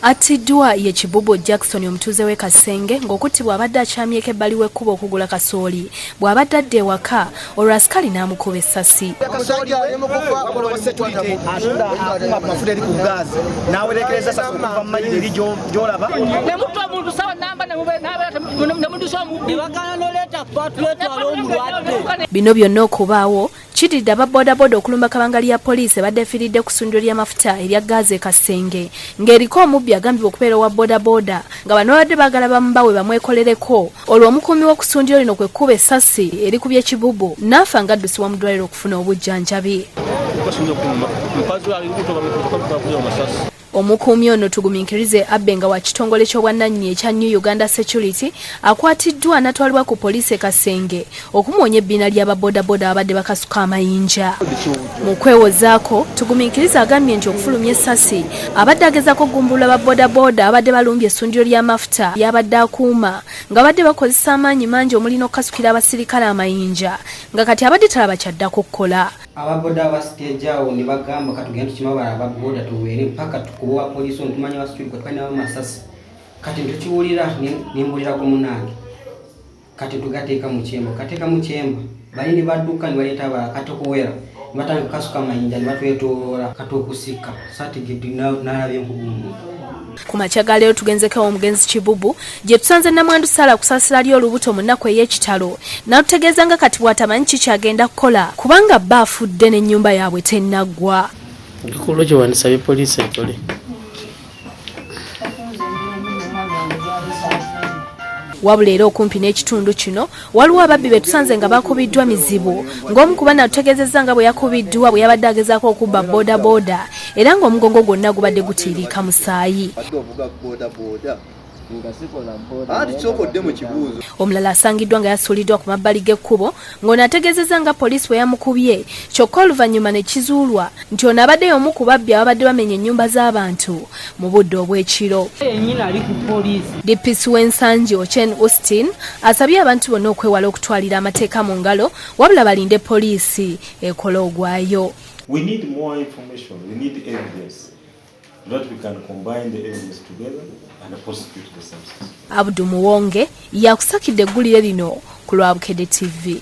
Atiddwa ye Kibubo Jackson omutuuze w'e Kasenge ng'okuttibwa abadde akyamyeko ebbali w'ekkubo okugula kasooli bw'abadde adda ewaka olwo asikali n'amukuba essasi. Bino byonna okubaawo kididde aba bodaboda okulumba kabangali ya poliisi badde efiiridde ku ssundiro ly'amafuta erya gaazi e Kasenge ng'eriko omubbi agambibwa okubeera owa bodaboda nga bano babadde baagala bamubawe bamwekolereko olwo omukuumi w'okusundiro lino kwe kkuba essasi erikubye Kibubo n'afa ng'addusibwa mu ddwaliro okufuna obujjanjabi. Omukuumi ono tugumiikirize abbe nga wa kitongole ky'obwannannyini ekya New Uganda Security akwatiddwa n'atwalibwa ku poliisi e Kasenge okumwonya ebbina ly'ababodaboda abadde bakasuka amayinja. Mu kwewozaako tugumiikirize agambye nti okufulumya essasi abadde agezaako okugumbulula ababodaboda abadde balumbye essundiro ly'amafuta ly'abadde akuuma nga badde bakozesa amaanyi mangi omuli n'okukasukira abasirikale amayinja nga kati abadde talaba kyadda kukkola. Ababoda abasitejawo ne bagamba katugenda tukimabala ababoda tuweere mpaka tukuwa poliisi ontumanya basituli kwatwana amasasi kati tukiwulira nimbulira ku munange kati tugateeka mu kyemba kateeka mu kyemba bali ne badduka ne baleeta abalala kati okuwera ne batandika kukasuka amayinja ne batwetoloola kati okusika satigedi n'alabye enkugumu. Ku makya ga leero tugenzeko omugenzi Kibubu gye tusanze Namwandu Sala kusaasira ly olubuto mu nnaku ey'ekitalo n'atutegeeza nga kati bw'atamanyi kiki agenda kukola kubanga bba afudde n'ennyumba yaabwe tennaggwa. Ekikolwa kye wandisabye poliisi ekole. Wabula era okumpi n'ekitundu kino waliwo ababbi be tusanze nga bakubiddwa mizibu ng'omu ku bana atutegeezezza nga bwe yakubiddwa bwe yabadde agezaako okubba bodaboda era ng'omugongo gwonna gubadde gutiiriika musaayi. Omulala asangiddwa nga yasuuliddwa ku mabbali g'ekkubo ng'ono ategeezezza nga poliisi bwe yamukubye kyokka oluvannyuma ne kizuulwa nti ono abadde y'omu ku babbi ababadde bamenya ennyumba z'abantu mu budde obw'ekiro. DPC w'ensangi Ochen Austin asabye abantu bonna okwewala okutwalira amateeka mu ngalo wabula balinde poliisi ekole ogwayo. We need more information, we need evidence that we can combine the evidence together and prosecute the substance. Abdu Muwonge yakusakidde eggulire lino ku Lwabukedde TV.